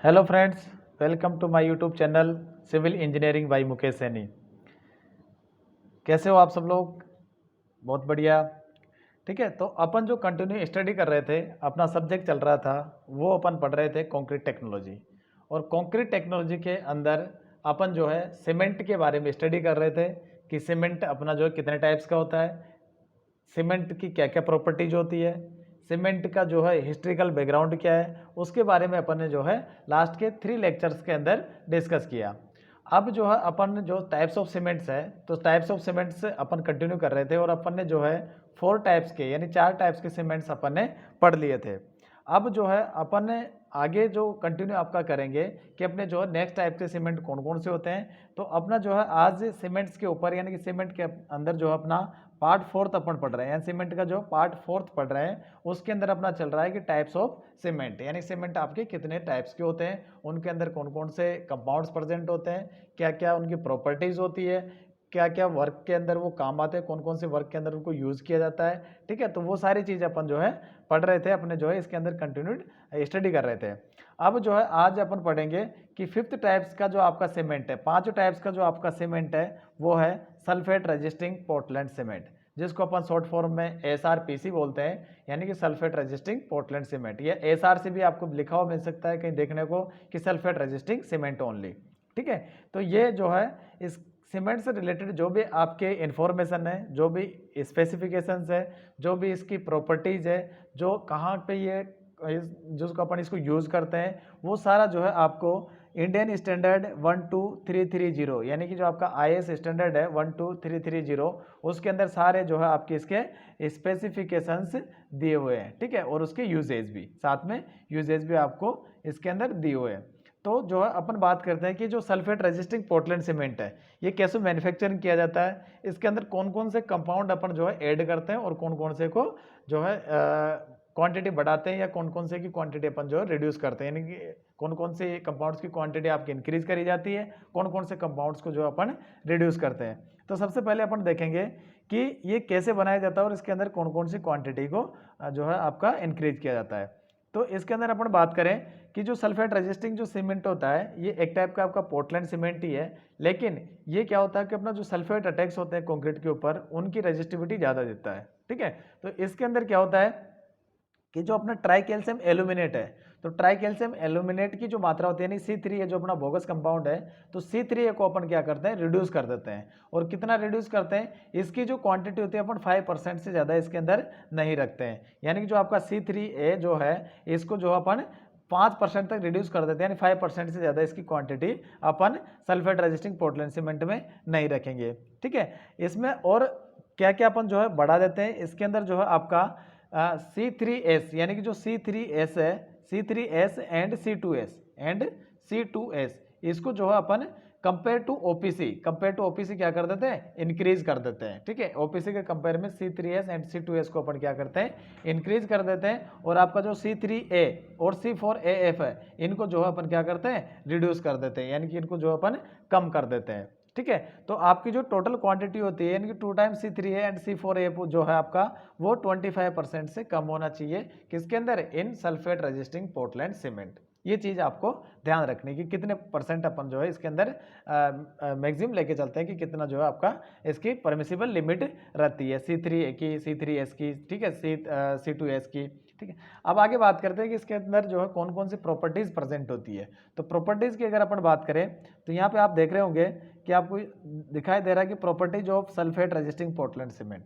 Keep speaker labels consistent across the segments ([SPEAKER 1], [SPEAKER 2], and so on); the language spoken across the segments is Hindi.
[SPEAKER 1] Hello friends, welcome to my YouTube channel civil engineering by Mukesh Saini. कैसे हो आप सब लोग? बहुत बढ़िया। ठीक है, तो अपन जो कंटिन्यू स्टडी कर रहे थे, अपना सब्जेक्ट चल रहा था, वो अपन पढ़ रहे थे कंक्रीट टेक्नोलॉजी। और कंक्रीट टेक्नोलॉजी के अंदर अपन जो है सीमेंट के बारे में स्टडी कर रहे थे कि सीमेंट अपना जो है कितने टाइप्स का होता है, सीमेंट की क्या क्या प्रॉपर्टीज होती है, सीमेंट का जो है हिस्ट्रिकल बैकग्राउंड क्या है, उसके बारे में अपन ने जो है लास्ट के 3 लेक्चर्स के अंदर डिस्कस किया। अब जो है अपन जो टाइप्स ऑफ सीमेंट्स है, तो types of cements upon continue कर रहे थे और अपन ने जो है 4 टाइप्स के यानी 4 टाइप्स के सीमेंट्स अपन ने पढ़ लिए थे। अब जो है अपन ने आगे जो कंटिन्यू आपका करेंगे कि अपने जो है नेक्स्ट टाइप के सीमेंट कौन कौन से होते हैं। तो अपना जो है आज सीमेंट्स के ऊपर यानी कि सीमेंट के अंदर जो है अपना पार्ट 4th अपन पढ़ रहे हैं, यानी सीमेंट का जो पार्ट 4th पढ़ रहे हैं उसके अंदर अपना चल रहा है कि टाइप्स ऑफ सीमेंट, यानी सीमेंट आपके कितने टाइप्स के होते हैं, उनके अंदर कौन कौन से कंपाउंड्स प्रेजेंट होते हैं, क्या क्या उनकी प्रॉपर्टीज होती है, क्या क्या वर्क के अंदर वो काम आते हैं, कौन कौन से वर्क के अंदर उनको यूज़ किया जाता है। ठीक है, तो वो सारी चीज़ अपन जो है पढ़ रहे थे, अपने जो है इसके अंदर कंटिन्यूड स्टडी कर रहे थे। अब जो है आज अपन पढ़ेंगे कि 5th टाइप्स का जो आपका सीमेंट है, 5 टाइप्स का जो आपका सीमेंट है वो है सल्फेट रेजिस्टिंग पोर्टलैंड सीमेंट, जिसको अपन शॉर्ट फॉर्म में SRPC बोलते हैं, यानी कि सल्फेट रेजिस्टिंग पोर्टलैंड सीमेंट। ये SR से भी आपको लिखा हुआ मिल सकता है कहीं देखने को कि सल्फेट रेजिस्टिंग सीमेंट ओनली। ठीक है, तो ये जो है इस सीमेंट से रिलेटेड जो भी आपके इंफॉर्मेशन है, जो भी स्पेसिफिकेशंस है, जो भी इसकी प्रॉपर्टीज है, जो कहाँ पे ये जिसको अपन इसको यूज़ करते हैं, वो सारा जो है आपको इंडियन स्टैंडर्ड 12330 यानी कि जो आपका IS स्टैंडर्ड है 12330, उसके अंदर सारे जो है आपके इसके स्पेसिफिकेशंस दिए हुए हैं। ठीक है, और उसके यूजेज भी साथ में, यूजेज भी आपको इसके अंदर दिए हुए हैं। तो जो है अपन बात करते हैं कि जो सल्फेट रेजिस्टिंग पोर्टलैंड सीमेंट है ये कैसे मैन्युफैक्चरिंग किया जाता है, इसके अंदर कौन कौन से कंपाउंड अपन जो है ऐड करते हैं और कौन कौन से को जो है क्वांटिटी बढ़ाते हैं या कौन कौन से की क्वांटिटी अपन जो है रिड्यूस करते हैं, यानी कि कौन कौन से कंपाउंड्स की क्वांटिटी आपकी इंक्रीज करी जाती है, कौन कौन से कंपाउंड्स को जो अपन रिड्यूस करते हैं। तो सबसे पहले अपन देखेंगे कि ये कैसे बनाया जाता है और इसके अंदर कौन कौन सी क्वांटिटी को जो है आपका इंक्रीज किया जाता है। तो इसके अंदर अपन बात करें कि जो सल्फेट रेजिस्टिंग जो सीमेंट होता है ये एक टाइप का आपका पोर्टलैंड सीमेंट ही है, लेकिन ये क्या होता है कि अपना जो सल्फेट अटैक्स होते हैं कंक्रीट के ऊपर उनकी रेजिस्टिविटी ज़्यादा देता है। ठीक है, तो इसके अंदर क्या होता है कि जो अपना ट्राई कैल्शियम एल्यूमिनेट है, तो ट्राई कैल्शियम एल्यूमिनेट की जो मात्रा होती है यानी C3 है जो अपना बोगस कंपाउंड है, तो C3 को अपन क्या करते हैं रिड्यूस कर देते हैं। और कितना रिड्यूस करते हैं, इसकी जो क्वांटिटी होती है अपन 5% से ज़्यादा इसके अंदर नहीं रखते हैं, यानी कि जो आपका C3A जो है इसको जो अपन 5% तक रिड्यूस कर देते हैं, यानी 5% से ज़्यादा इसकी क्वांटिटी अपन सल्फेट रेजिस्टिंग पोर्टलैंड सीमेंट में नहीं रखेंगे। ठीक है, इसमें और क्या क्या अपन जो है बढ़ा देते हैं, इसके अंदर जो है आपका C3S यानी कि जो C3S है, C3S एंड C2S इसको जो है अपन कंपेयर टू OPC क्या कर देते हैं, इंक्रीज कर देते हैं। ठीक है, OPC के कंपेयर में C3S एंड C2S को अपन क्या करते हैं, इंक्रीज कर देते हैं। और आपका जो C3A और C4AF है इनको जो है अपन क्या करते हैं, रिड्यूस कर देते हैं, यानी कि इनको जो अपन कम कर देते हैं। ठीक है, तो आपकी जो टोटल क्वांटिटी होती है यानी कि 2 टाइम्स C3A एंड C4A जो है आपका वो 25% से कम होना चाहिए, किसके अंदर, इन सल्फेट रेजिस्टिंग पोर्टलैंड सीमेंट। ये चीज़ आपको ध्यान रखने की, कितने परसेंट अपन जो है इसके अंदर मैक्सिमम लेके चलते हैं कि कितना जो है आपका इसकी परमिसिबल लिमिट रहती है C3A की, C3S की, ठीक है, C2S की। ठीक है, अब आगे बात करते हैं कि इसके अंदर जो है कौन कौन सी प्रॉपर्टीज प्रेजेंट होती है। तो प्रॉपर्टीज की अगर अपन बात करें तो यहाँ पे आप देख रहे होंगे कि आपको दिखाई दे रहा है कि properties of sulphate resisting Portland cement.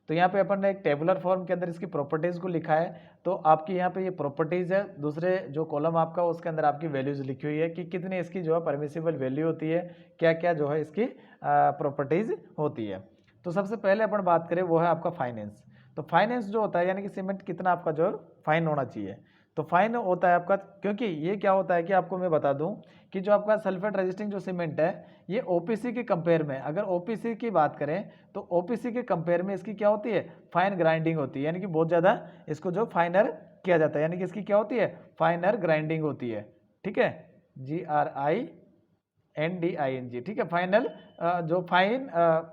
[SPEAKER 1] तो यहाँ पे अपन ने एक टेबुलर फॉर्म के अंदर इसकी प्रॉपर्टीज को लिखा है, तो आपकी यहाँ पे ये प्रॉपर्टीज है, दूसरे जो कॉलम आपका उसके अंदर आपकी वैल्यूज लिखी हुई है कि कितनी इसकी जो है परमिसिबल वैल्यू होती है, क्या क्या जो है इसकी प्रॉपर्टीज होती है। तो सबसे पहले अपन बात करें वो है आपका फाइनेंस। तो फाइनेंस जो होता है यानी कि सीमेंट कितना आपका जो फाइन होना चाहिए, तो फाइन होता है आपका, क्योंकि ये क्या होता है कि आपको मैं बता दूं कि जो आपका सल्फेट रेजिस्टिंग जो सीमेंट है ये OPC के कंपेयर में, अगर OPC की बात करें तो OPC के कंपेयर में इसकी क्या होती है, फाइन ग्राइंडिंग होती है, यानी कि बहुत ज़्यादा इसको जो फाइनर किया जाता है, यानी कि इसकी क्या होती है, फाइनर ग्राइंडिंग होती है। ठीक है, GRINDING, ठीक है, फाइनल जो फाइन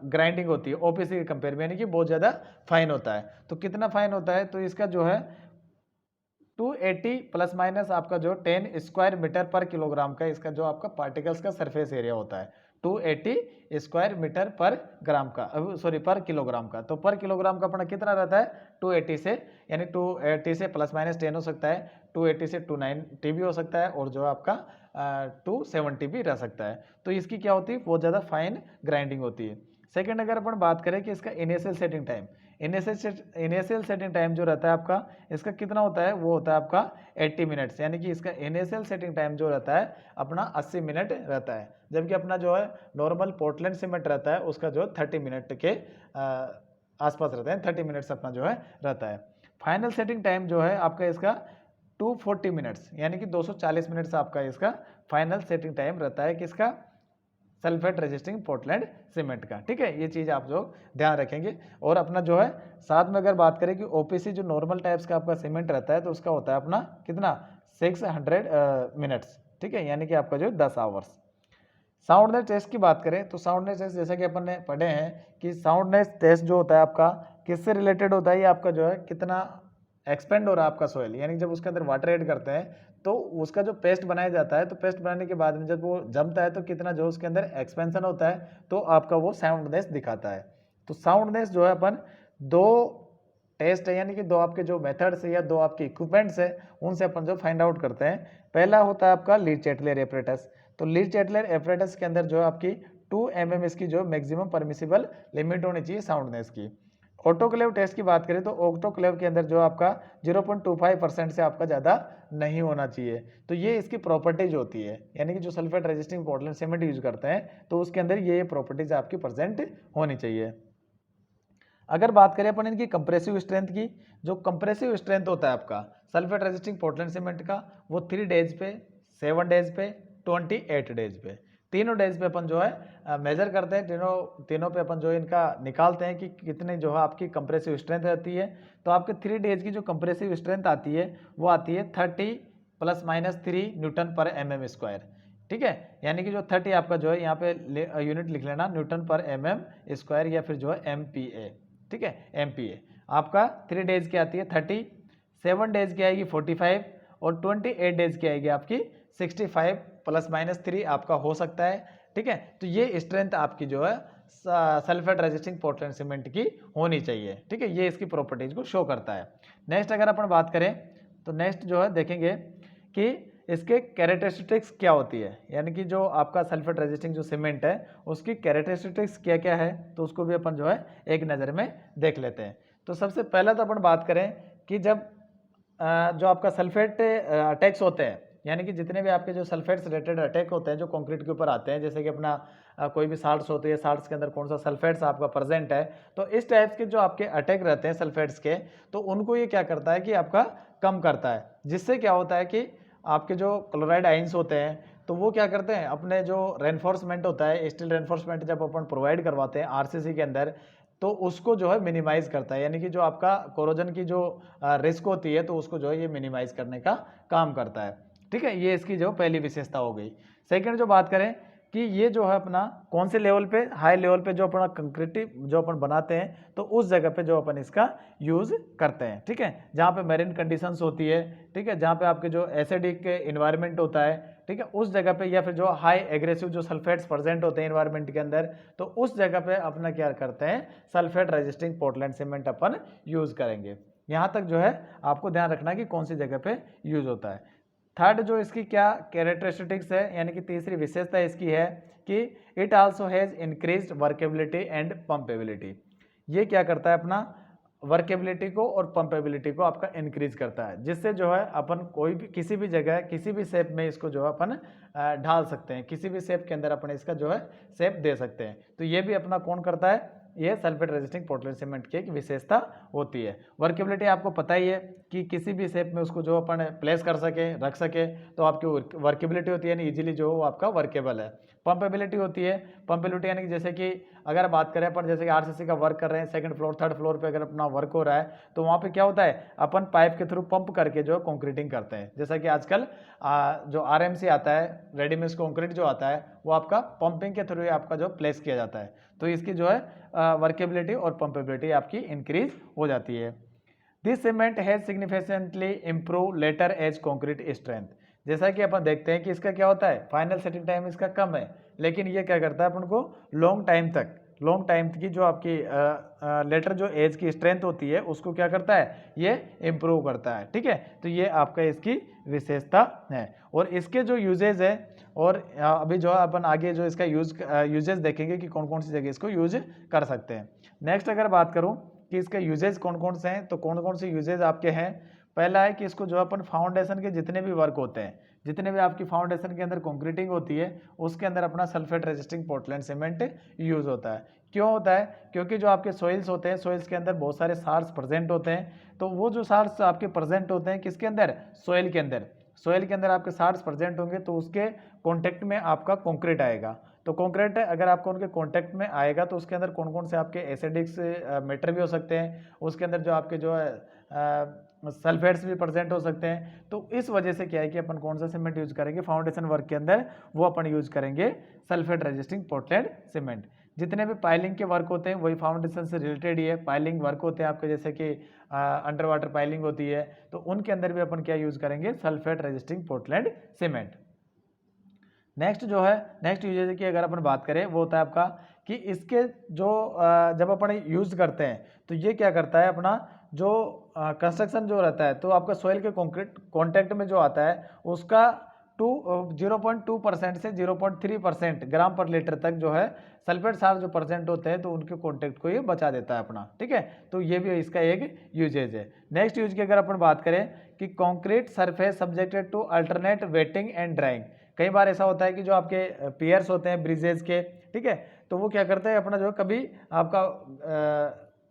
[SPEAKER 1] ग्राइंडिंग होती है OPC के कंपेयर में, यानी कि बहुत ज़्यादा फाइन होता है। तो कितना फाइन होता है, तो इसका जो है 280 प्लस माइनस आपका जो 10 स्क्वायर मीटर पर किलोग्राम का इसका जो आपका पार्टिकल्स का सरफेस एरिया होता है, 280 स्क्वायर मीटर पर ग्राम का, सॉरी पर किलोग्राम का। तो पर किलोग्राम का अपना कितना रहता है 280 से, यानी 280 से प्लस माइनस 10 हो सकता है, 280 से 290 भी हो सकता है, और जो आपका 270 भी रह सकता है। तो इसकी क्या होती है, बहुत ज़्यादा फाइन ग्राइंडिंग होती है। सेकेंड अगर अपन बात करें कि इसका initial setting time, initial setting time जो रहता है आपका, इसका कितना होता है, वो होता है आपका 80 मिनट्स, यानी कि इसका इनिशियल सेटिंग टाइम जो रहता है अपना 80 मिनट रहता है, जबकि अपना जो है नॉर्मल पोर्टलैंड सीमेंट रहता है उसका जो 30 मिनट के आसपास रहता है, 30 मिनट्स अपना जो है रहता है। फाइनल सेटिंग टाइम जो है आपका इसका 240 मिनट्स, यानी कि 240 मिनट्स आपका इसका फाइनल सेटिंग टाइम रहता है किसका, सल्फेट रेजिस्टिंग पोर्टलैंड सीमेंट का। ठीक है, ये चीज़ आप लोग ध्यान रखेंगे। और अपना जो है साथ में अगर बात करें कि ओपीसी जो नॉर्मल टाइप्स का आपका सीमेंट रहता है तो उसका होता है अपना कितना 600 मिनट्स, ठीक है, यानी कि आपका जो 10 आवर्स। साउंडनेस टेस्ट की बात करें तो साउंडनेस टेस्ट जैसा कि अपन ने पढ़े हैं कि साउंडनेस टेस्ट जो होता है आपका किससे रिलेटेड होता है, ये आपका जो है कितना एक्सपेंड हो रहा है आपका सोइल, यानी जब उसके अंदर वाटर ऐड करते हैं तो उसका जो पेस्ट बनाया जाता है, तो पेस्ट बनाने के बाद में जब वो जमता है तो कितना जो उसके अंदर एक्सपेंशन होता है, तो आपका वो साउंडनेस दिखाता है। तो साउंडनेस जो है अपन दो टेस्ट है, यानी कि दो आपके जो मेथड्स है या दो आपके इक्विपमेंट्स है उनसे अपन जो फाइंड आउट करते हैं। पहला होता है आपका लीड चैटलर एपरेटस। तो लीड चैटलर एपरेटस के अंदर जो आपकी 2 mm इसकी जो मैक्सिमम परमिसिबल लिमिट होनी चाहिए साउंडनेस की। ऑटोक्लेव टेस्ट की बात करें तो ऑटोक्लेव के अंदर जो आपका 0.25% से आपका ज़्यादा नहीं होना चाहिए। तो ये इसकी प्रॉपर्टीज होती है, यानी कि जो sulphate resisting Portland cement use करते हैं तो उसके अंदर ये प्रॉपर्टीज आपकी प्रेजेंट होनी चाहिए। अगर बात करें अपन इनकी कंप्रेसिव स्ट्रेंथ की, जो कंप्रेसिव स्ट्रेंथ होता है आपका सल्फेट रेजिस्टिंग पोर्टलैंड सीमेंट का, वो 3 डेज पे, 7 डेज पे, 28 डेज पे, तीनों डेज पे अपन जो है मेजर करते हैं, तीनों पे अपन जो इनका निकालते हैं कि कितनी जो है आपकी कंप्रेसिव स्ट्रेंथ रहती है। तो आपके 3 डेज की जो कंप्रेसिव स्ट्रेंथ आती है वो आती है 30 प्लस माइनस 3 न्यूटन पर mm स्क्वायर। ठीक है, यानी कि जो 30 आपका जो है यहाँ पे यूनिट लिख लेना न्यूटन पर mm स्क्वायर या फिर जो है MPa। ठीक है, MPa आपका 3 डेज की आती है 30, 7 डेज की आएगी 45 और 28 डेज की आएगी आपकी 65 प्लस माइनस 3 आपका हो सकता है। ठीक है, तो ये स्ट्रेंथ आपकी जो है सल्फेट रेजिस्टिंग पोर्टलैंड सीमेंट की होनी चाहिए। ठीक है, ये इसकी प्रॉपर्टीज को शो करता है। नेक्स्ट अगर अपन बात करें तो नेक्स्ट जो है देखेंगे कि इसके कैरेक्टरिस्टिक्स क्या होती है, यानी कि जो आपका सल्फेट रेजिस्टिंग जो सीमेंट है उसकी कैरेक्टरिस्टिक्स क्या क्या है, तो उसको भी अपन जो है एक नज़र में देख लेते हैं। तो सबसे पहला तो अपन बात करें कि जब जो आपका सल्फेट अटैक्स होते हैं, यानी कि जितने भी आपके जो सल्फेट से रिलेटेड अटैक होते हैं जो कंक्रीट के ऊपर आते हैं, जैसे कि अपना कोई भी साल्ट्स होती है, साल्ट्स के अंदर कौन सा सल्फेट्स आपका प्रेजेंट है, तो इस टाइप के जो आपके अटैक रहते हैं सल्फेट्स के, तो उनको ये क्या करता है कि आपका कम करता है, जिससे क्या होता है कि आपके जो क्लोराइड आइंस होते हैं तो वो क्या करते हैं अपने जो रेनफोर्समेंट होता है, स्टील रेनफोर्समेंट जब अपन प्रोवाइड करवाते हैं आरसीसी के अंदर, तो उसको जो है मिनिमाइज करता है, यानी कि जो आपका कोरोजन की जो रिस्क होती है तो उसको जो है ये मिनिमाइज करने का काम करता है। ठीक है, ये इसकी जो पहली विशेषता हो गई। सेकंड जो बात करें कि ये जो है अपना कौन से लेवल पे, हाई लेवल पे जो अपना कंक्रीट जो अपन बनाते हैं तो उस जगह पे जो अपन इसका यूज़ करते हैं। ठीक है, जहाँ पे मेरीन कंडीशंस होती है, ठीक है, जहाँ पे आपके जो एसिडिक इन्वायरमेंट होता है, ठीक है, उस जगह पे, या फिर जो हाई एग्रेसिव जो सल्फेट्स प्रेजेंट होते हैं इन्वायरमेंट के अंदर, तो उस जगह पे अपना क्या करते हैं सल्फेट रेजिस्टिंग पोर्टलैंड सीमेंट अपन यूज़ करेंगे। यहाँ तक जो है आपको ध्यान रखना कि कौन सी जगह पे यूज़ होता है। थर्ड जो इसकी क्या कैरेक्टरिस्टिक्स है, यानी कि तीसरी विशेषता इसकी है कि it also has increased workability and pumpability. ये क्या करता है अपना वर्केबिलिटी को और पंपेबिलिटी को आपका इंक्रीज करता है, जिससे जो है अपन कोई भी किसी भी जगह किसी भी शेप में इसको जो है अपन ढाल सकते हैं, किसी भी शेप के अंदर अपन इसका जो है शेप दे सकते हैं। तो ये भी अपना कौन करता है, ये सल्फेट रेजिस्टिंग पोर्टलैंड सीमेंट की एक विशेषता होती है। वर्केबिलिटी आपको पता ही है कि किसी भी शेप में उसको जो अपन प्लेस कर सके, रख सके, तो आपकी वर्केबिलिटी होती है, यानी इजीली जो वो आपका वर्केबल है। पंपेबिलिटी होती है, पंपेबिलिटी यानी कि जैसे कि अगर बात करें अपन जैसे कि आरसीसी का वर्क कर रहे हैं, सेकंड फ्लोर थर्ड फ्लोर पे अगर अपना वर्क हो रहा है तो वहाँ पे क्या होता है अपन पाइप के थ्रू पंप करके जो कंक्रीटिंग करते हैं। जैसा कि आजकल जो आरएमसी आता है, रेडी मिक्स कंक्रीट जो आता है, वो आपका पंपिंग के थ्रू आपका जो प्लेस किया जाता है, तो इसकी जो है वर्केबिलिटी और पंपेबिलिटी आपकी इंक्रीज हो जाती है। This cement has significantly improve later as concrete strength. जैसा कि अपन देखते हैं कि इसका क्या होता है, फाइनल सेटिंग टाइम इसका कम है, लेकिन ये क्या करता है अपन को लॉन्ग टाइम की जो आपकी लेटर जो एज की स्ट्रेंथ होती है उसको क्या करता है, ये इम्प्रूव करता है। ठीक है, तो ये आपका इसकी विशेषता है। और इसके जो यूजेज है, और अभी जो अपन आगे जो इसका यूजेज देखेंगे कि कौन कौन सी जगह इसको यूज कर सकते हैं। नेक्स्ट अगर बात करूं कि इसके यूजेज कौन कौन से हैं, तो कौन कौन से यूजेज आपके हैं। पहला है कि इसको जो अपन फाउंडेशन के जितने भी वर्क होते हैं, जितने भी आपकी फाउंडेशन के अंदर कंक्रीटिंग होती है, उसके अंदर अपना sulphate resisting Portland cement use होता है। क्यों होता है, क्योंकि जो आपके सॉइल्स होते हैं, सॉइल्स के अंदर बहुत सारे सार्स प्रेजेंट होते हैं। तो वो जो सार्स आपके प्रेजेंट होते हैं किसके अंदर, सॉइल के अंदर आपके सार्स प्रेजेंट होंगे, तो उसके कॉन्टेक्ट में आपका कॉन्क्रीट आएगा। तो कॉन्क्रीट अगर आपको उनके कॉन्टेक्ट में आएगा तो उसके अंदर कौन कौन से आपके एसिडिक्स मैटर भी हो सकते हैं, उसके अंदर जो आपके जो है सल्फेट्स भी प्रेजेंट हो सकते हैं। तो इस वजह से क्या है कि अपन कौन सा सीमेंट यूज करेंगे फाउंडेशन वर्क के अंदर, वो अपन यूज करेंगे सल्फेट रेजिस्टिंग पोर्टलैंड सीमेंट। जितने भी पाइलिंग के वर्क होते हैं वही फाउंडेशन से रिलेटेड ही है। पाइलिंग वर्क होते हैं आपके, जैसे कि अंडर वाटर पाइलिंग होती है, तो उनके अंदर भी अपन क्या यूज करेंगे, sulphate resisting Portland cement. Next जो है, नेक्स्ट यूजेज की अगर अपन बात करें, वो होता है आपका कि इसके जो जब अपन यूज करते हैं तो ये क्या करता है, अपना जो कंस्ट्रक्शन जो रहता है, तो आपका सॉइल के कॉन्टेक्ट में जो आता है उसका 0.2% से 0.3% ग्राम पर लीटर तक जो है सल्फेट सार जो परसेंट होते हैं, तो उनके कॉन्टेक्ट को ये बचा देता है अपना। ठीक है, तो ये भी इसका एक यूजेज है। नेक्स्ट यूज की अगर अपन बात करें कि concrete surface subjected to alternate wetting and drying. कई बार ऐसा होता है कि जो आपके पियर्स होते हैं ब्रिजेज के, ठीक है, तो वो क्या करते हैं, अपना जो कभी आपका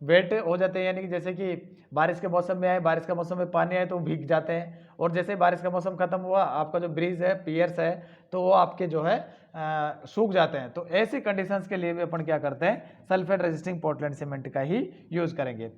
[SPEAKER 1] वेट हो जाते हैं, यानी कि जैसे कि बारिश के मौसम में आए, बारिश का मौसम में पानी आए तो भीग जाते हैं, और जैसे बारिश का मौसम खत्म हुआ, आपका जो ब्रिज है, पियर्स है, तो वो आपके जो है सूख जाते हैं। तो ऐसी कंडीशंस के लिए भी अपन क्या करते हैं, सल्फेट रेजिस्टिंग पोर्टलैंड सीमेंट का ही यूज करेंगे।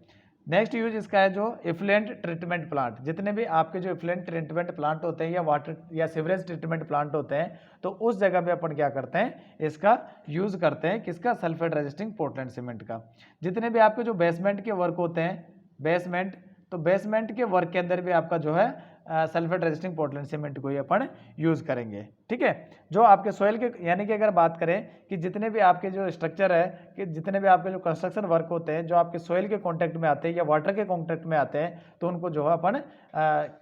[SPEAKER 1] नेक्स्ट यूज इसका है जो इफ्लुएंट ट्रीटमेंट प्लांट। जितने भी आपके जो इफ्लुएंट ट्रीटमेंट प्लांट होते हैं या वाटर या सीवरेज ट्रीटमेंट प्लांट होते हैं, तो उस जगह पे अपन क्या करते हैं, इसका यूज करते हैं, किसका, सल्फेट रेजिस्टिंग पोर्टलैंड सीमेंट का। जितने भी आपके जो बेसमेंट के वर्क होते हैं, बेसमेंट, तो बेसमेंट के वर्क के अंदर भी आपका जो है सल्फेट रेजिस्टिंग पोर्टलैंड सीमेंट को ही अपन यूज करेंगे। ठीक है, जो आपके सॉइल के, यानी कि अगर बात करें कि जितने भी आपके जो स्ट्रक्चर है, कि जितने भी आपके जो कंस्ट्रक्शन वर्क होते हैं जो आपके सॉइल के कांटेक्ट में आते हैं या वाटर के कांटेक्ट में आते हैं, तो उनको जो है अपन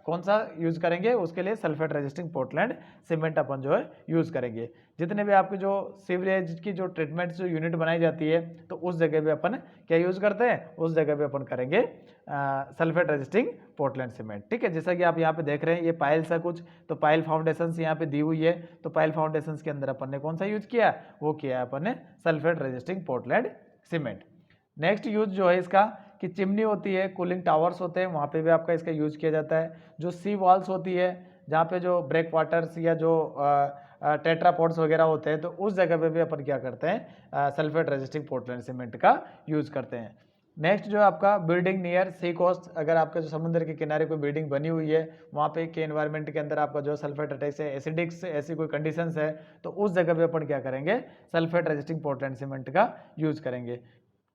[SPEAKER 1] कौन सा यूज करेंगे, उसके लिए सल्फेट रेजिस्टिंग पोर्टलैंड सीमेंट अपन जो है यूज करेंगे। जितने भी आपके जो सीवरेज की जो ट्रीटमेंट जो यूनिट बनाई जाती है, तो उस जगह पे अपन क्या यूज करते हैं, उस जगह पे अपन करेंगे सल्फेट रेजिस्टिंग पोर्टलैंड सीमेंट। ठीक है, जैसा कि आप यहाँ पे देख रहे हैं, ये पाइल्स है कुछ, तो पाइल फाउंडेशंस यहाँ पे दी हुई है, तो पाइल फाउंडेशंस के अंदर अपन ने कौन सा यूज किया, वो किया है अपन ने sulphate resisting Portland cement. Next use जो है इसका कि चिमनी होती है, कूलिंग टावर्स होते हैं, वहाँ पे भी आपका इसका यूज किया जाता है। जो सी वॉल्स होती है, जहाँ पे जो ब्रेक वाटर्स या जो टेट्रापॉड्स वगैरह होते हैं, तो उस जगह पे भी अपन क्या करते हैं, सल्फेट रेजिस्टिंग पोर्टलैंड सीमेंट का यूज करते हैं। नेक्स्ट जो आपका बिल्डिंग नियर सी कोस्ट, अगर आपके जो समुद्र के किनारे कोई बिल्डिंग बनी हुई है, वहाँ पे के एनवायरनमेंट के अंदर आपका जो सल्फेट अटैक है, एसिडिक्स ऐसी कोई कंडीशंस है, तो उस जगह पे अपन क्या करेंगे, सल्फेट रेजिस्टिंग पोर्टलैंड सीमेंट का यूज करेंगे।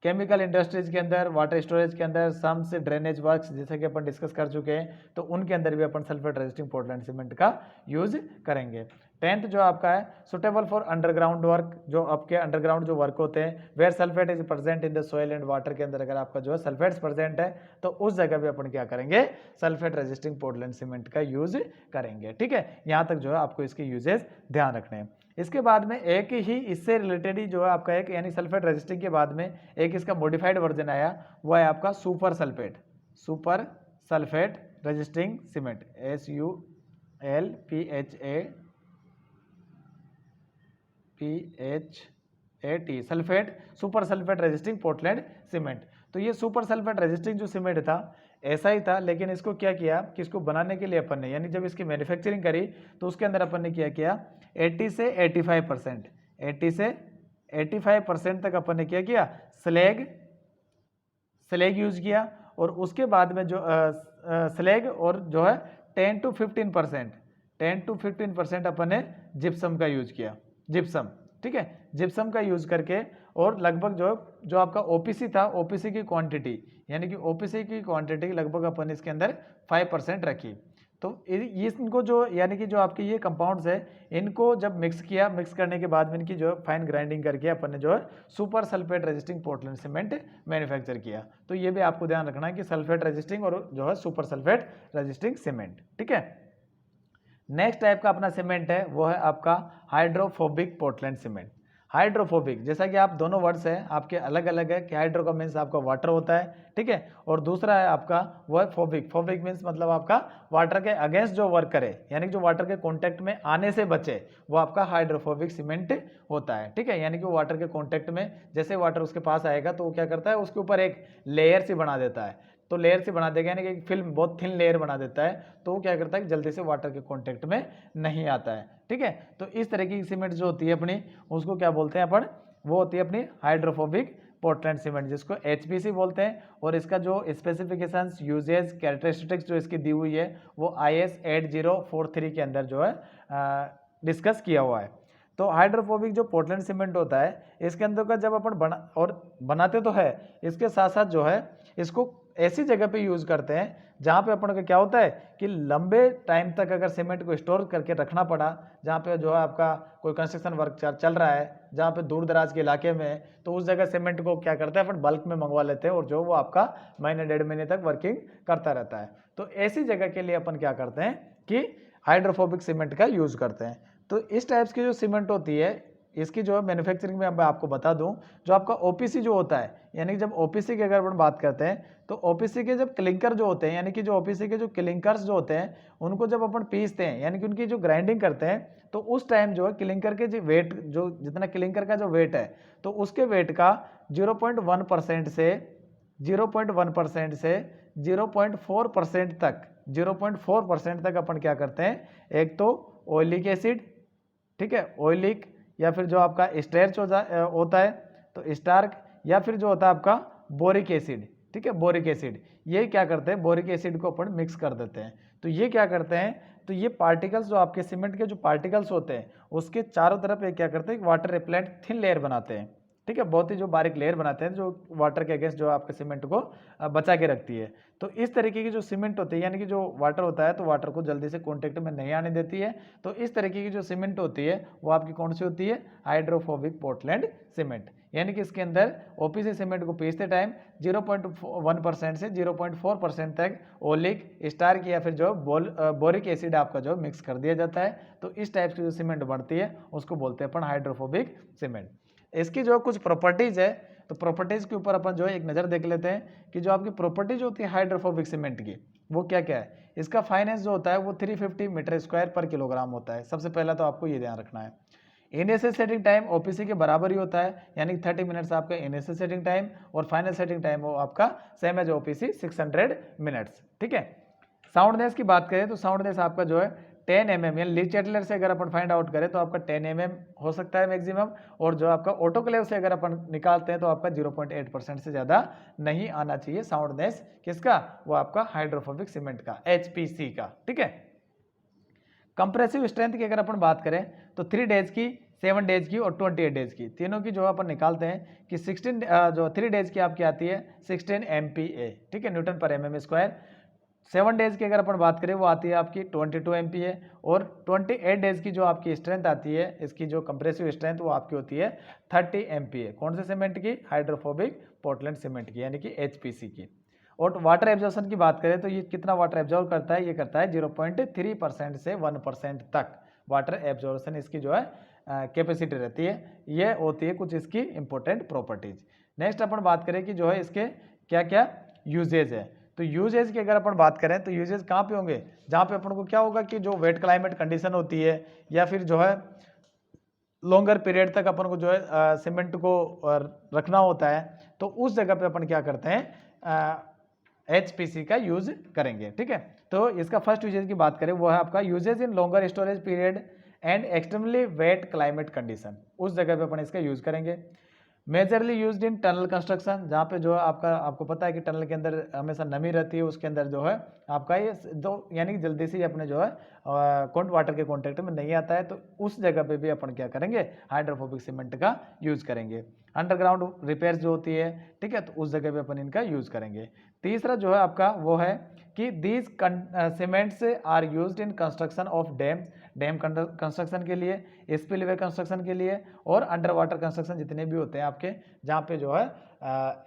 [SPEAKER 1] केमिकल इंडस्ट्रीज के अंदर, वाटर स्टोरेज के अंदर, सम्स, ड्रेनेज वर्क्स, जैसे कि अपन डिस्कस कर चुके हैं, तो उनके अंदर भी अपन सल्फेट रेजिस्टिंग पोर्टलैंड सीमेंट का यूज करेंगे। 10th जो आपका है सुटेबल फॉर अंडरग्राउंड वर्क, जो आपके अंडरग्राउंड जो वर्क होते हैं, where sulphate is present in the soil and water के अंदर अगर आपका जो है सल्फेट्स प्रेजेंट है, तो उस जगह पे अपन क्या करेंगे, सल्फेट रेजिस्टिंग पोर्टलैंड सीमेंट का यूज करेंगे। ठीक है, यहाँ तक जो है आपको इसके यूजेस ध्यान रखने हैं। इसके बाद में एक ही इससे रिलेटेड ही जो है आपका एक, यानी सल्फेट रेजिस्टिंग के बाद में एक इसका मॉडिफाइड वर्जन आया, वो है आपका super sulphate resisting cement, SULPHAT sulphate, super sulphate resisting Portland cement. तो ये सुपर सल्फेट रेजिस्टिंग जो सीमेंट था ऐसा ही था, लेकिन इसको क्या किया कि इसको बनाने के लिए अपन ने, यानी जब इसकी मैन्युफैक्चरिंग करी, तो उसके अंदर अपन ने क्या किया, 80 से 85% तक अपन ने क्या किया, स्लैग यूज किया, और उसके बाद में जो स्लैग और जो है 10 to 15% अपन ने जिप्सम का यूज किया, जिप्सम। ठीक है, जिप्सम का यूज़ करके, और लगभग जो आपका ओपीसी था, ओपीसी की क्वांटिटी यानी कि ओपीसी की क्वांटिटी लगभग अपन इसके अंदर 5% रखी। तो इनको जो यानी कि जो आपके ये कंपाउंड्स है, इनको जब मिक्स किया, मिक्स करने के बाद में इनकी जो फाइन ग्राइंडिंग करके अपन ने जो है super sulphate resisting Portland cement manufacture किया। तो ये भी आपको ध्यान रखना है कि सल्फेट रेजिस्टिंग और जो है सुपर सल्फेट रेजिस्टिंग सीमेंट। ठीक है, नेक्स्ट टाइप का अपना सीमेंट है वो है आपका हाइड्रोफोबिक पोर्टलैंड सीमेंट। हाइड्रोफोबिक, जैसा कि आप दोनों वर्ड्स हैं आपके अलग अलग है कि हाइड्रो का मीन्स आपका वाटर होता है, ठीक है, और दूसरा है आपका वो है फोबिक। फोबिक मीन्स मतलब आपका वाटर के अगेंस्ट जो वर्क करे, यानी कि जो वाटर के कॉन्टैक्ट में आने से बचे, वो आपका हाइड्रोफोबिक सीमेंट होता है। ठीक है, यानी कि वो वाटर के कॉन्टैक्ट में जैसे वाटर उसके पास आएगा तो वो क्या करता है, उसके ऊपर एक लेयर सी बना देता है। तो लेयर से बना देगा, यानी कि एक फिल्म बहुत थिन लेयर बना देता है, तो वो क्या करता है कि जल्दी से वाटर के कांटेक्ट में नहीं आता है। ठीक है, तो इस तरह की सीमेंट जो होती है अपनी, उसको क्या बोलते हैं अपन, वो होती है अपनी हाइड्रोफोबिक पोर्टलैंड सीमेंट, जिसको HPC बोलते हैं। और इसका जो स्पेसिफिकेशंस, यूजेज, कैरेक्टरिस्टिक्स जो इसकी दी हुई है वो IS 8043 के अंदर जो है डिस्कस किया हुआ है। तो हाइड्रोफोबिक जो पोर्टलैंड सीमेंट होता है, इसके अंदर का जब अपन बनाते तो है, इसके साथ साथ जो है इसको ऐसी जगह पे यूज करते हैं जहाँ पे अपन का क्या होता है कि लंबे टाइम तक अगर सीमेंट को स्टोर करके रखना पड़ा, जहाँ पे जो है आपका कोई कंस्ट्रक्शन वर्क चल रहा है, जहाँ पे दूर दराज के इलाके में, तो उस जगह सीमेंट को क्या करते हैं अपन बल्क में मंगवा लेते हैं, और जो वो आपका महीने 1.5 महीने तक वर्किंग करता रहता है। तो ऐसी जगह के लिए अपन क्या करते हैं कि हाइड्रोफोबिक सीमेंट का यूज करते हैं। तो इस टाइप्स की जो सीमेंट होती है, इसकी जो है मैन्युफैक्चरिंग में मैं आपको बता दूं, जो आपका ओपीसी जो होता है, यानी कि जब ओपीसी की अगर अपन बात करते हैं, तो ओपीसी के जब क्लिंकर जो होते हैं, यानी कि जो ओपीसी के जो क्लिंकर्स जो होते हैं, उनको जब अपन पीसते हैं, यानी कि उनकी जो ग्राइंडिंग करते हैं, तो उस टाइम जो है क्लिंकर के जो वेट, जो जितना क्लिंकर का जो वेट है, तो उसके वेट का 0.1% से 0.1% से 0.4% तक 0.4% तक अपन क्या करते हैं, एक तो ऑयलिक एसिड, ठीक है, ऑयलिक, या फिर जो आपका स्टार्च होता है तो स्टार्क, या फिर जो होता है आपका बोरिक एसिड, ठीक है, बोरिक एसिड, ये क्या करते हैं, बोरिक एसिड को अपन मिक्स कर देते हैं। तो ये क्या करते हैं, तो ये पार्टिकल्स जो आपके सीमेंट के जो पार्टिकल्स होते हैं, उसके चारों तरफ ये क्या करते हैं, वाटर रिपेलेंट थिन लेयर बनाते हैं। ठीक है, बहुत ही जो बारीक लेयर बनाते हैं, जो वाटर के अगेंस्ट जो आपके सीमेंट को बचा के रखती है। तो इस तरीके की जो सीमेंट होती है, यानी कि जो वाटर होता है, तो वाटर को जल्दी से कॉन्टेक्ट में नहीं आने देती है। तो इस तरीके की जो सीमेंट होती है वो आपकी कौन सी होती है, हाइड्रोफोबिक पोर्टलैंड सीमेंट। यानी कि इसके अंदर ओपीसी सीमेंट को पीसते टाइम 0.1% से 0.4% तक ओलिक, स्टार्क या फिर जो बोरिक एसिड आपका जो मिक्स कर दिया जाता है। तो इस टाइप की जो सीमेंट बनती है उसको बोलते हैं अपन हाइड्रोफोबिक सीमेंट। इसकी जो कुछ प्रॉपर्टीज है, तो प्रॉपर्टीज के ऊपर अपन जो है एक नज़र देख लेते हैं कि जो आपकी प्रॉपर्टीज होती है हाइड्रोफोबिक सीमेंट की, वो क्या क्या है। इसका फाइनेंस जो होता है वो 350 मीटर स्क्वायर पर किलोग्राम होता है। सबसे पहला तो आपको ये ध्यान रखना है। इनिशियल सेटिंग टाइम ओपीसी के बराबर ही होता है, यानी 30 मिनट्स आपका इनिशियल सेटिंग टाइम, और फाइनल सेटिंग टाइम वो आपका सेम एज ओपीसी 600 मिनट्स। ठीक है, साउंडनेस की बात करें तो साउंडनेस आपका जो है 10 mm, यानी ली चैटलर से अगर अपन फाइंड आउट करें तो आपका 10 mm हो सकता है मैक्सिमम, और जो आपका ऑटोक्लेव से अगर अपन निकालते हैं तो आपका 0.8% से ज़्यादा नहीं आना चाहिए साउंडनेस। किसका, वो आपका हाइड्रोफोबिक सीमेंट का, HPC का। ठीक है, कंप्रेसिव स्ट्रेंथ की अगर अपन बात करें तो 3 डेज की, 7 डेज की और 28 डेज की, तीनों की जो अपन निकालते हैं कि 16 जो 3 डेज की आपकी आती है 16 MPa, ठीक है, न्यूटन पर mm स्क्वायर। 7 डेज की अगर अपन बात करें वो आती है आपकी 22 MPa, और 28 डेज की जो आपकी स्ट्रेंथ आती है, इसकी जो कंप्रेसिव स्ट्रेंथ वो आपकी होती है 30 MPa। कौन से सीमेंट की, हाइड्रोफोबिक पोर्टलैंड सीमेंट की, यानी कि HPC की। और वाटर एब्जॉर्प्शन की बात करें तो ये कितना वाटर एब्जॉर्ब करता है, ये करता है 0.3% से 1% तक वाटर एब्जॉर्प्शन इसकी जो है कैपेसिटी रहती है। ये होती है कुछ इसकी इंपॉर्टेंट प्रॉपर्टीज। नेक्स्ट अपन बात करें कि जो है इसके क्या क्या यूजेज है। तो यूजेज की अगर अपन बात करें तो यूजेज कहाँ पे होंगे, जहाँ पे अपन को क्या होगा कि जो वेट क्लाइमेट कंडीशन होती है, या फिर जो है लॉन्गर पीरियड तक अपन को जो है सीमेंट को रखना होता है, तो उस जगह पे अपन क्या करते हैं, HPC का यूज करेंगे। ठीक है, तो इसका फर्स्ट यूजेज की बात करें वो है आपका usage in longer storage period and extremely wet climate condition, उस जगह पे अपन इसका यूज करेंगे। Majorly used in tunnel construction, जहाँ पे जो है आपको पता है कि टनल के अंदर हमेशा नमी रहती है, उसके अंदर जो है आपका ये दो यानी कि जल्दी से अपने जो है वाटर के कॉन्टेक्ट में नहीं आता है, तो उस जगह पे भी अपन क्या करेंगे, हाइड्रोफोबिक सीमेंट का यूज करेंगे। अंडरग्राउंड रिपेयर्स जो होती है, ठीक है, तो उस जगह पे अपन इनका यूज करेंगे। तीसरा जो है आपका वो है कि these cements are used in construction of dams, dam construction के लिए, स्पिलवे कंस्ट्रक्शन के लिए, और अंडर वाटर कंस्ट्रक्शन जितने भी होते हैं आपके, जहाँ पे जो है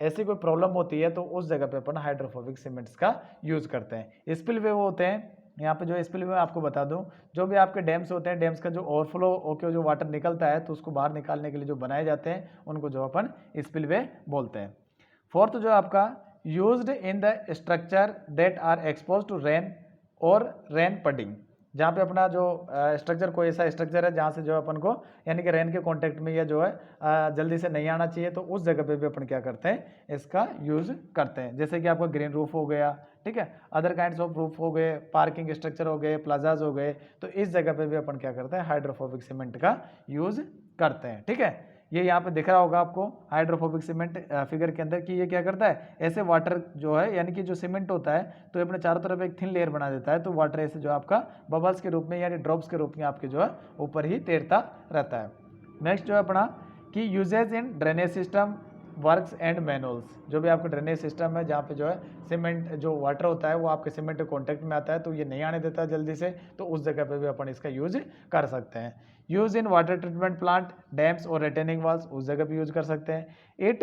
[SPEAKER 1] ऐसी कोई प्रॉब्लम होती है तो उस जगह पे अपन हाइड्रोफोबिक सीमेंट्स का यूज करते हैं। स्पिलवे वो होते हैं, यहाँ पे जो स्पिलवे आपको बता दूं, जो भी आपके डैम्स होते हैं, डैम्स का जो ओवरफ्लो होकर जो वाटर निकलता है तो उसको बाहर निकालने के लिए जो बनाए जाते हैं उनको जो अपन स्पिलवे बोलते हैं। फोर्थ जो आपका used in the structure that are expose to rain और रेन पडिंग, जहाँ पे अपना जो स्ट्रक्चर कोई ऐसा स्ट्रक्चर है जहाँ से जो है अपन को यानी कि रेन के कांटेक्ट में या जो है जल्दी से नहीं आना चाहिए, तो उस जगह पे भी अपन क्या करते हैं, इसका यूज करते हैं। जैसे कि आपका ग्रीन रूफ हो गया, ठीक है, अदर काइंड्स ऑफ रूफ हो गए, पार्किंग स्ट्रक्चर हो गए, प्लाजाज हो गए, तो इस जगह पे भी अपन क्या करते हैं, हाइड्रोफोबिक सीमेंट का यूज करते हैं। ठीक है, ये यहाँ पे दिख रहा होगा आपको हाइड्रोफोबिक सीमेंट फिगर के अंदर कि ये क्या करता है, ऐसे वाटर जो है यानी कि जो सीमेंट होता है तो अपने चारों तरफ एक थिन लेयर बना देता है, तो वाटर ऐसे जो आपका बबल्स के रूप में यानी ड्रॉप्स के रूप में आपके जो है ऊपर ही तैरता रहता है। नेक्स्ट जो है अपना कि usage in drainage system, works and manuals, जो भी आपका ड्रेनेज सिस्टम है जहाँ पे जो है सीमेंट जो वाटर होता है वो आपके सीमेंट के कॉन्टेक्ट में आता है तो ये नहीं आने देता जल्दी से, तो उस जगह पे भी अपन इसका यूज कर सकते हैं। Use in water treatment plant, dams और रिटेनिंग वॉल्स, उस जगह पे यूज कर सकते हैं। It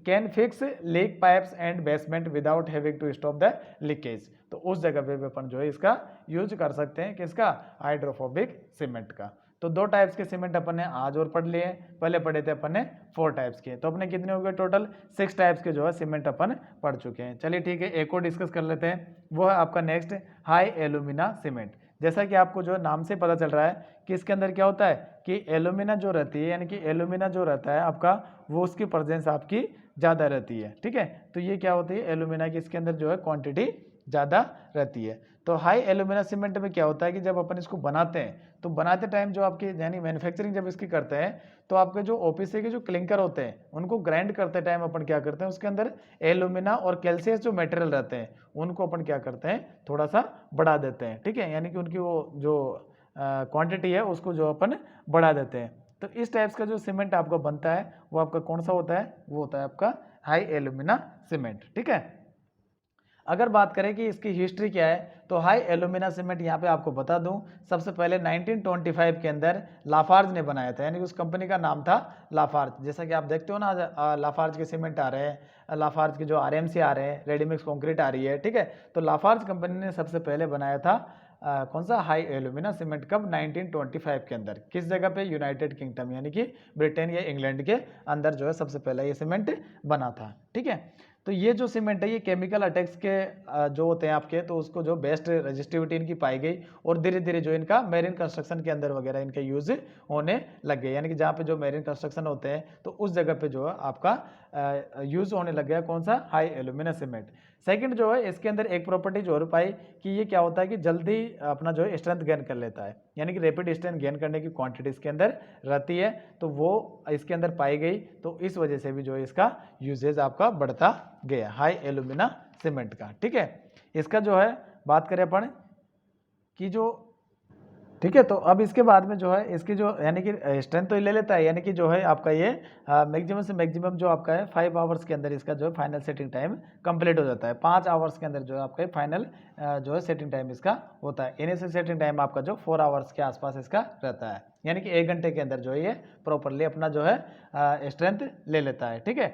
[SPEAKER 1] can fix leak pipes and basement without having to stop the leakage, तो उस जगह पे भी अपन जो है इसका यूज कर सकते हैं, किसका, हाइड्रोफोबिक सीमेंट का। तो दो टाइप्स के सीमेंट अपन ने आज और पढ़ लिए, पहले पढ़े थे अपन ने 4 टाइप्स के, तो अपने कितने हो गए टोटल, 6 टाइप्स के जो है सीमेंट अपन पढ़ चुके हैं। चलिए ठीक है, एक और डिस्कस कर लेते हैं, वो है आपका नेक्स्ट हाई एल्यूमिना सीमेंट। जैसा कि आपको जो नाम से पता चल रहा है कि इसके अंदर क्या होता है कि एल्यूमिना जो रहती है यानी कि एल्यूमिना जो रहता है आपका वो उसकी प्रेजेंस आपकी ज़्यादा रहती है। ठीक है, तो ये क्या होती है, एल्यूमिना की इसके अंदर जो है क्वांटिटी ज़्यादा रहती है। तो हाई एल्यूमिना सीमेंट में क्या होता है कि जब अपन इसको बनाते हैं तो बनाते टाइम जो आपकी यानी मैन्युफैक्चरिंग जब इसकी करते हैं तो आपके जो ओपीसी के जो क्लिंकर होते हैं उनको ग्राइंड करते टाइम अपन क्या करते हैं, उसके अंदर एल्यूमिना और कैल्शियस जो मटेरियल रहते हैं उनको अपन क्या करते हैं, थोड़ा सा बढ़ा देते हैं। ठीक है, यानी कि उनकी वो जो क्वांटिटी है उसको जो अपन बढ़ा देते हैं। तो इस टाइप्स का जो सीमेंट आपका बनता है वो आपका कौन सा होता है, वो होता है आपका हाई एल्यूमिना सीमेंट। ठीक है, अगर बात करें कि इसकी हिस्ट्री क्या है तो हाई एल्यूमिना सीमेंट यहाँ पे आपको बता दूं, सबसे पहले 1925 के अंदर लाफार्ज ने बनाया था, यानी उस कंपनी का नाम था लाफार्ज। जैसा कि आप देखते हो ना लाफार्ज के सीमेंट आ रहे हैं, लाफार्ज के जो आरएमसी आ रहे हैं, रेडीमिक्स कंक्रीट आ रही है। ठीक है, तो लाफार्ज कंपनी ने सबसे पहले बनाया था कौन सा, हाई एल्यूमिना सीमेंट, कब, 1925 के अंदर। किस जगह पे, यूनाइटेड किंगडम यानी कि ब्रिटेन या इंग्लैंड के अंदर जो है सबसे पहला ये सीमेंट बना था। ठीक है, तो ये जो सीमेंट है ये केमिकल अटैक्स के जो होते हैं आपके, तो उसको जो बेस्ट रेजिस्टिविटी इनकी पाई गई और धीरे धीरे जो इनका मेरीन कंस्ट्रक्शन के अंदर वगैरह इनका यूज होने लग गए, यानी कि जहाँ पे जो मेरीन कंस्ट्रक्शन होते हैं तो उस जगह पे जो है आपका यूज होने लग गया कौन सा, हाई एल्यूमिना सीमेंट। सेकंड जो है इसके अंदर एक प्रॉपर्टी और पाई कि ये क्या होता है कि जल्दी अपना जो है स्ट्रेंथ गेन कर लेता है, यानी कि रैपिड स्ट्रेंथ गेन करने की क्वांटिटी इसके अंदर रहती है, तो वो इसके अंदर पाई गई, तो इस वजह से भी जो है इसका यूजेज आपका बढ़ता गया हाई एल्यूमिना सीमेंट का। ठीक है, इसका जो है बात करें अपन कि जो, ठीक है, तो अब इसके बाद में जो है इसकी जो यानी कि स्ट्रेंथ तो ले लेता है, यानी कि जो है आपका ये मैक्सिमम से मैक्सिमम जो आपका है 5 आवर्स के अंदर इसका जो है फाइनल सेटिंग टाइम कंप्लीट हो जाता है। 5 आवर्स के अंदर जो है आपका फाइनल जो है सेटिंग टाइम इसका होता है। इनिशियल सेटिंग टाइम आपका जो 4 आवर्स के आसपास इसका रहता है, यानी कि 1 घंटे के अंदर जो है ये प्रॉपरली अपना जो है स्ट्रेंथ ले लेता है। ठीक है,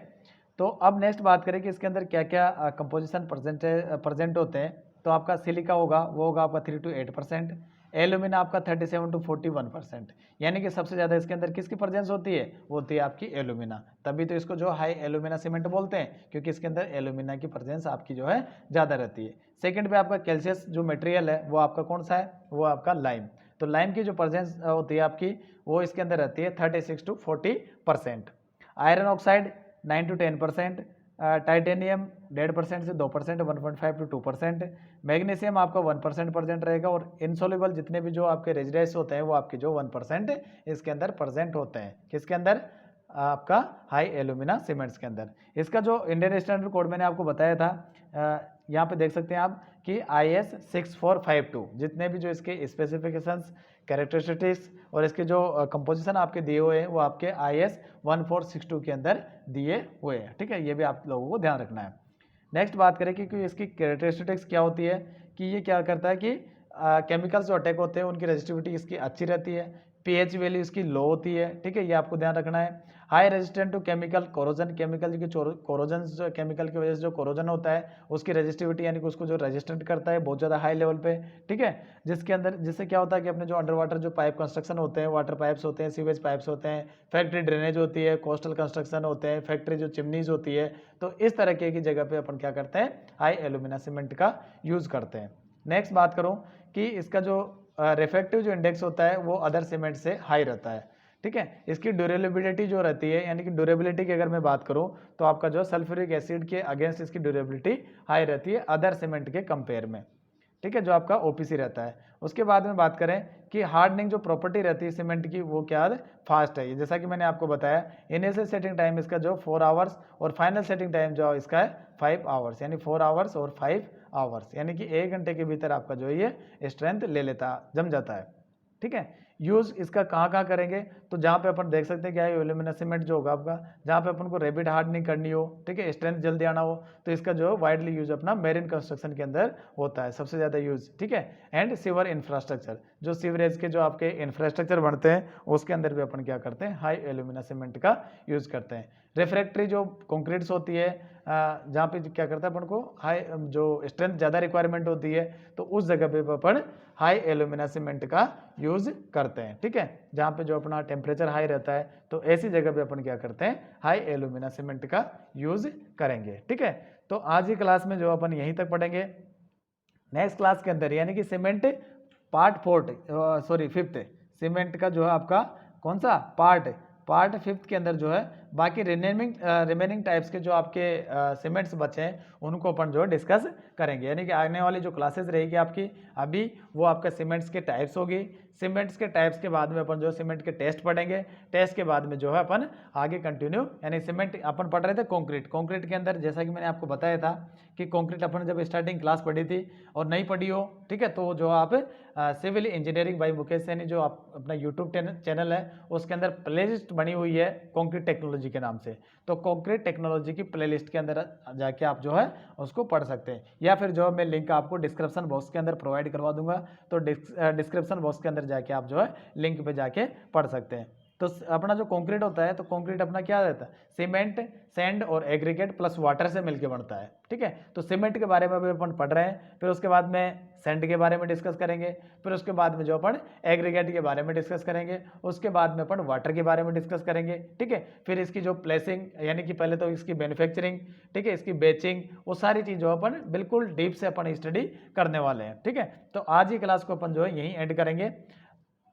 [SPEAKER 1] तो अब नेक्स्ट बात करें कि इसके अंदर क्या क्या कंपोजिशन प्रेजेंट होते हैं, तो आपका सिलिका होगा, वो होगा आपका 3 to 8%, एल्यूमिना आपका 37 to 41%, यानी कि सबसे ज़्यादा इसके अंदर किसकी प्रेजेंस होती है, वो होती है आपकी एल्यूमिना, तभी तो इसको जो हाई एल्यूमिना सीमेंट बोलते हैं, क्योंकि इसके अंदर एल्यूमिना की प्रेजेंस आपकी जो है ज़्यादा रहती है। सेकंड पे आपका कैल्शियस जो मटेरियल है वो आपका कौन सा है, वो आपका लाइम, तो लाइम की जो प्रेजेंस होती है आपकी वो इसके अंदर रहती है 36 to 40%। Iron oxide 9 to 10%, titanium 1.5% से 2%, 1.5 to 2%, मैग्नीशियम आपका 1% प्रेजेंट रहेगा, और इनसोल्युबल जितने भी जो आपके रेजिड्यूज होते हैं वो आपके जो 1% इसके अंदर प्रेजेंट होते हैं, किसके अंदर, आपका हाई एल्यूमिना सीमेंट्स के अंदर। इसका जो इंडियन स्टैंडर्ड कोड मैंने आपको बताया था, यहाँ पे देख सकते हैं आप कि IS 6452 जितने भी जो इसके स्पेसिफिकेशंस, कैरेक्टरिस्टिक्स और इसके जो कंपोजिशन आपके दिए हुए हैं वो आपके IS 1462 के अंदर दिए हुए हैं। ठीक है, ये भी आप लोगों को ध्यान रखना है। नेक्स्ट बात करें कि इसकी कैरेक्टरिस्टिक्स क्या होती है, कि ये क्या करता है कि केमिकल्स जो अटैक होते हैं उनकी रेजिस्टिविटी इसकी अच्छी रहती है, pH वैल्यू इसकी लो होती है। ठीक है, ये आपको ध्यान रखना है। High resistant to chemical corrosion, chemical की कोरोजन, केमिकल की वजह से जो कोरोजन होता है उसकी रेजिस्टिविटी यानी कि उसको जो रेजिस्टेंट करता है बहुत ज़्यादा हाई लेवल पे। ठीक है, जिससे क्या होता है कि अपने जो अंडर वाटर जो पाइप कंस्ट्रक्शन होते हैं, वाटर पाइप्स होते हैं, सीवेज पाइप्स होते हैं, फैक्ट्री ड्रेनेज होती है, कोस्टल कंस्ट्रक्शन होते हैं, फैक्ट्री जो चिमनीज होती है, तो इस तरह की जगह पे अपन क्या करते हैं, हाई एल्यूमिना सीमेंट का यूज़ करते हैं। नेक्स्ट बात करूँ कि इसका जो रिफ्रैक्टिव जो इंडेक्स होता है वो अदर सीमेंट से हाई रहता है। ठीक है, इसकी ड्यूरेबिलिटी जो रहती है, यानी कि ड्यूरेबिलिटी की अगर मैं बात करूं तो आपका जो सल्फ्यूरिक एसिड के अगेंस्ट इसकी ड्यूरेबिलिटी हाई रहती है अदर सीमेंट के कंपेयर में। ठीक है, जो आपका OPC रहता है। उसके बाद में बात करें कि हार्डनिंग जो प्रॉपर्टी रहती है सीमेंट की वो क्या फास्ट है। जैसा कि मैंने आपको बताया, इनिशियल सेटिंग टाइम इसका जो 4 आवर्स और फाइनल सेटिंग टाइम जो इसका है 5 आवर्स, यानी 4 आवर्स और 5 आवर्स, यानी कि 1 घंटे के भीतर आपका जो ये स्ट्रेंथ ले लेता, जम जाता है। ठीक है, यूज़ इसका कहाँ करेंगे, तो जहाँ पे अपन देख सकते हैं क्या है, एल्यूमिना सीमेंट जो होगा आपका, जहाँ पे अपन को रैपिड हार्डनिंग करनी हो, ठीक है, स्ट्रेंथ जल्दी आना हो, तो इसका जो वाइडली यूज अपना मेरिन कंस्ट्रक्शन के अंदर होता है सबसे ज़्यादा यूज। ठीक है, एंड सीवर इंफ्रास्ट्रक्चर, जो सीवरेज के जो आपके इंफ्रास्ट्रक्चर बनते हैं उसके अंदर भी अपन क्या करते हैं, हाई एल्यूमिना सीमेंट का यूज करते हैं। रिफ्रैक्टरी जो कंक्रीट्स होती है, जहाँ पे क्या करता है अपन को हाई जो स्ट्रेंथ ज़्यादा रिक्वायरमेंट होती है, तो उस जगह पे अपन हाई एल्यूमिना सीमेंट का यूज करते हैं। ठीक है, जहाँ पे जो अपना टेम्परेचर हाई रहता है तो ऐसी जगह पे अपन क्या करते हैं, हाई एल्यूमिना सीमेंट का यूज करेंगे। ठीक है, तो आज की क्लास में जो अपन यहीं तक पढ़ेंगे। नेक्स्ट क्लास के अंदर यानी कि सीमेंट पार्ट 5th सीमेंट का जो है आपका कौन सा पार्ट 5th के अंदर जो है बाकी रिमेनिंग टाइप्स के जो आपके सीमेंट्स बचे हैं उनको अपन जो है डिस्कस करेंगे। यानी कि आने वाली जो क्लासेस रहेगी आपकी, अभी वो आपका सीमेंट्स के टाइप्स होगी। सीमेंट्स के टाइप्स के बाद में अपन जो सीमेंट के टेस्ट पढ़ेंगे, टेस्ट के बाद में जो है अपन आगे कंटिन्यू, यानी सीमेंट अपन पढ़ रहे थे कंक्रीट के अंदर, जैसा कि मैंने आपको बताया था कि कंक्रीट अपन जब स्टार्टिंग क्लास पढ़ी थी और नहीं पढ़ी हो, ठीक है, तो जो आप civil engineering by Mukesh Saini जो आप अपना यूट्यूब चैनल है उसके अंदर प्लेलिस्ट बनी हुई है कंक्रीट टेक्नोलॉजी के नाम से, तो कंक्रीट टेक्नोलॉजी की प्लेलिस्ट के अंदर जाके आप जो है उसको पढ़ सकते हैं, या फिर जो मैं लिंक आपको डिस्क्रिप्शन बॉक्स के अंदर प्रोवाइड करवा दूंगा, तो डिस्क्रिप्शन बॉक्स के अंदर जाके आप जो है लिंक पे जाके पढ़ सकते हैं। तो अपना जो कंक्रीट होता है, तो कंक्रीट अपना क्या रहता है, सीमेंट, सैंड और एग्रीगेट प्लस वाटर से मिलकर बनता है। ठीक है, तो सीमेंट के बारे में भी अपन पढ़ रहे हैं, फिर उसके बाद में सैंड के बारे में डिस्कस करेंगे, फिर उसके बाद में जो अपन एग्रीगेट के बारे में डिस्कस करेंगे, उसके बाद में अपन वाटर के बारे में डिस्कस करेंगे। ठीक है, फिर इसकी जो प्लेसिंग यानी कि पहले तो इसकी मैन्युफैक्चरिंग, ठीक है, इसकी बेचिंग, वो सारी चीज़ों अपन बिल्कुल डीप से अपन स्टडी करने वाले हैं। ठीक है, तो आज ही क्लास को अपन जो है यहीं एंड करेंगे।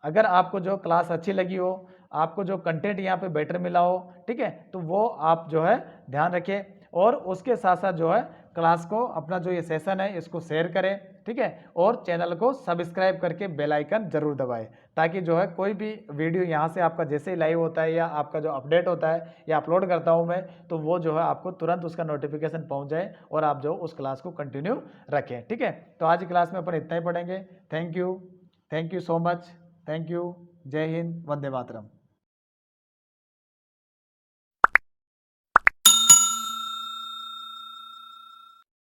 [SPEAKER 1] अगर आपको जो क्लास अच्छी लगी हो, आपको जो कंटेंट यहाँ पे बेटर मिला हो, ठीक है, तो वो आप जो है ध्यान रखें, और उसके साथ साथ जो है क्लास को अपना जो ये सेशन है इसको शेयर करें। ठीक है, और चैनल को सब्सक्राइब करके बेल आइकन जरूर दबाएं, ताकि जो है कोई भी वीडियो यहाँ से आपका जैसे ही लाइव होता है या आपका जो अपडेट होता है या अपलोड करता हूँ मैं, तो वो जो है आपको तुरंत उसका नोटिफिकेशन पहुँच जाए और आप जो उस क्लास को कंटिन्यू रखें। ठीक है, तो आज की क्लास में अपन इतना ही पढ़ेंगे। Thank you so much. Thank you. जय हिंद, वंदे मातरम।